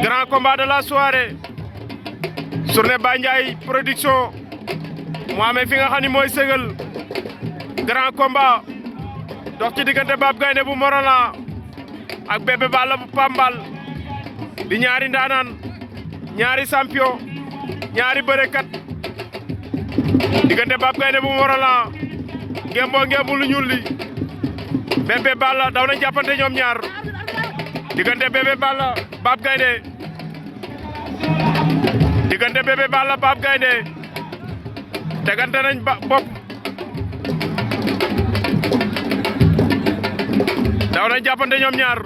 grand combat de la soirée journée Baye Ndiaye production mu amee fi nga xam ni mooy Ségal grand combat dox ci diggante Bab Gaynde bu Morolan ak Bébé Balla bu Pambal di ñaari ndaanaan ñaari champion ñaari bërekat diggante Bab Gaynde bu Morolan ngembo lu ñuul li Bébé Balla daw nañ jàppante ñoom ñaar diggante Bébé Balla Bab Gaynde diggante Bébé Balla Bab Gaynde tegante nañ bopp daw nañ jàppante ñoom ñaar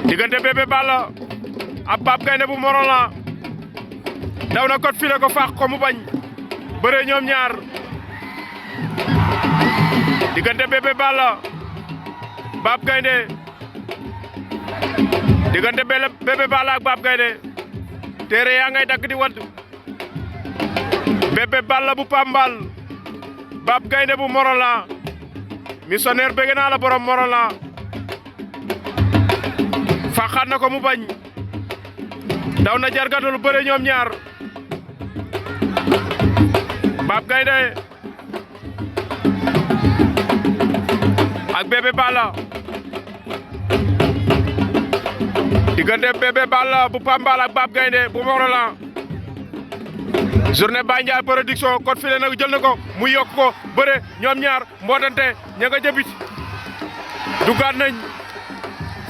diggante Bébé Balla ak Bab Gaynde bu Morolan daw na kot file ko faax ko mu bañ bëre ñoom ñaar diggante Bébé Balla Bab Gaynde diggante Bébé Balla ak Bab Gaynde téere yaa ngay dagg di wadd Bébé Balla bu Pambal Bab Gaynde bu Morolan missionnaire bëgg naa la borom Morolan faxaat na ko mu bañ daw na jargatalu bëre ñoom ñaar Bab Gaynde ak Bébé Balla diggante Bébé Balla bu Pambal ak Bab Gaynde bu Morolan journée Baye Ndiaye production kon file na jël na ko mu yokk ko bëre ñoom ñaar mbootante ña nga jëbit dugaat nañ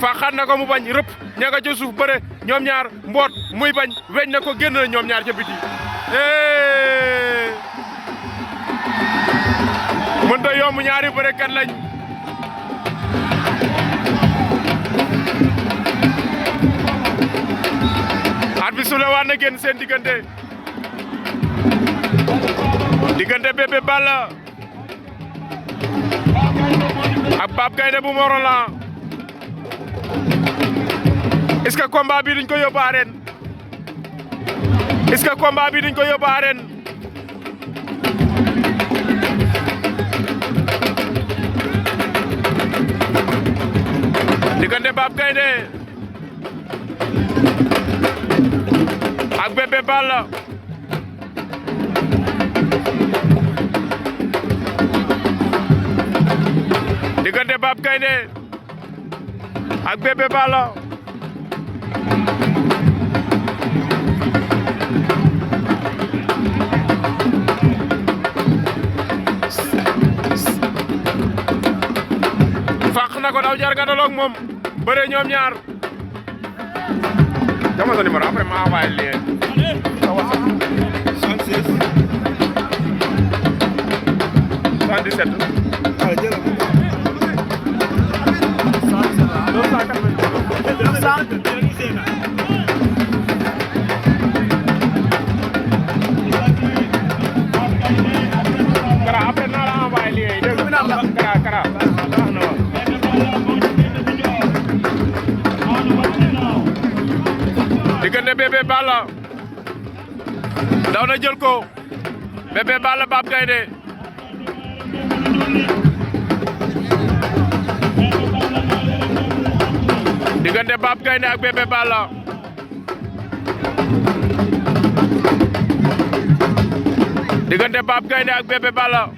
faxaat na ko mu bañ rëpp ña nga jël suuf bëre ñoom ñaar mboot muy bañ weñ na ko génn na ñoom ñaar jëbit yi mënta yomb ñaari bërekat lañ at bi su la waat na génn seen diggante Bébé Balla ak Bab Gaynde bu Morolan est-ce que combat bi duñ ko yóbbu arène est-ce que combat bi duñ ko yóbbu arène diggante Bab Gaynde ak Bébé Balla diggante Bab Gaynde ak Bébé Balla fàq na ko daw jar nga daloog moom bëre ñoom ñaar dama sa numéro après ma envoyé lien 76 77 kara après naa la envoyé lien yi dégg nga kara diggante Bébé Balla daw na jël ko Bébé Balla Bab Gaynde diggante Bab Gaynde ak Bébé Balla diggante Bab Gaynde ak Bébé Balla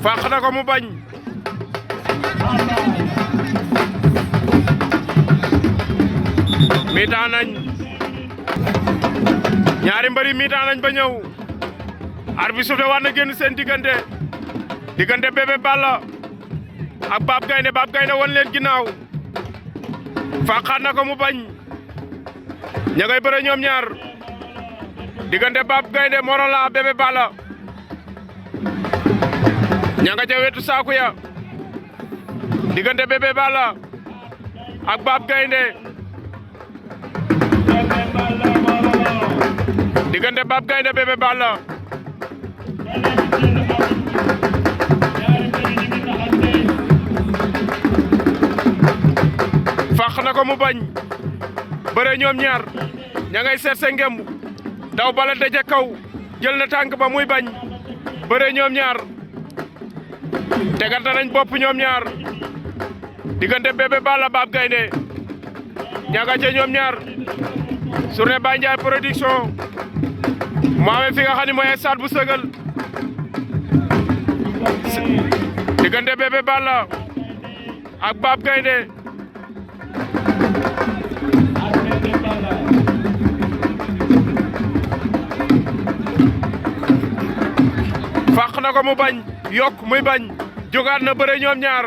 fàq na ko mu bañ mi-temps nañ ñaari mbëri mi-temps nañ ba ñëw arbitre soufflé war na génn seen diggante Bébé Balla ak Bab Gaynde wan leen ginnaaw faqaat na ko mu bañ ña ngay bëre ñoom ñaar diggante Bab Gaynde Morolan Bébé Balla ña nga ca wetu saaku ya diggante Bébé Balla ak Bab Gaynde diggante Bab Gaynde Bébé Balla fàq na ko mu bañ bëre ñoom ñaar ña ngay seet se ngemb daw balante ca kaw jël na tànk ba muy bañ bëre ñoom ñaar tegante nañ bopp ñoom ñaar diggante Bébé Balla Bab Gaynde ña nga ca ñoom ñaar journée Baye Ndiaye production mu amee fi nga xam ne mooy stade bu Sëgal diggante Bébé Balla ak Bab Gaynde fàq na ko mu bañ yokk muy bañ jógaat na bëre ñoom ñaar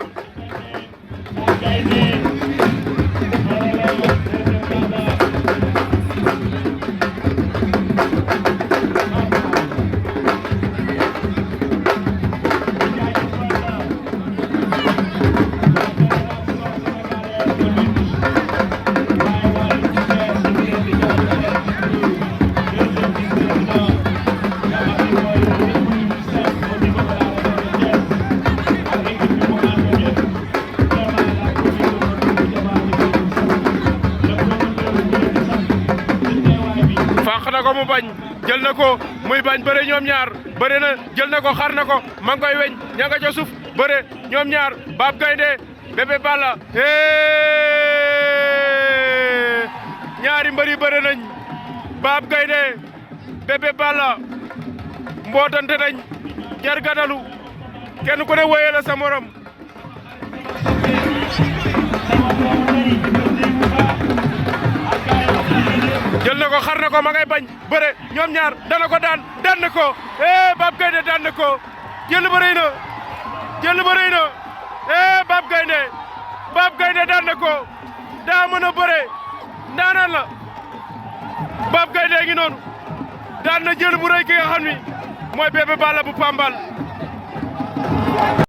na ko mu bañ jël na ko muy bañ bëre ñoom ñaar bëre na jël na ko xar na ko ma ngi koy weñ ña nga ca suuf bëre ñoom ñaar Bab Gaynde Bébé Balla ñaari mbëri bëre nañ Bab Gaynde Bébé Balla mbootante nañ jar gadalu kenn ku ne wéyee la sa morom jël na ko xar na ko ma ngay bañ bëre ñoom ñaar dana ko daan na ko Bab Gaynde daan na ko jël ba rëy na Bab Gaynde daan na ko daa mën a bëre ndaanaan la Bab Gaynde ngi noonu daan na jël bu rëy ki nga xam ni mooy Bébé Balla bu Pambal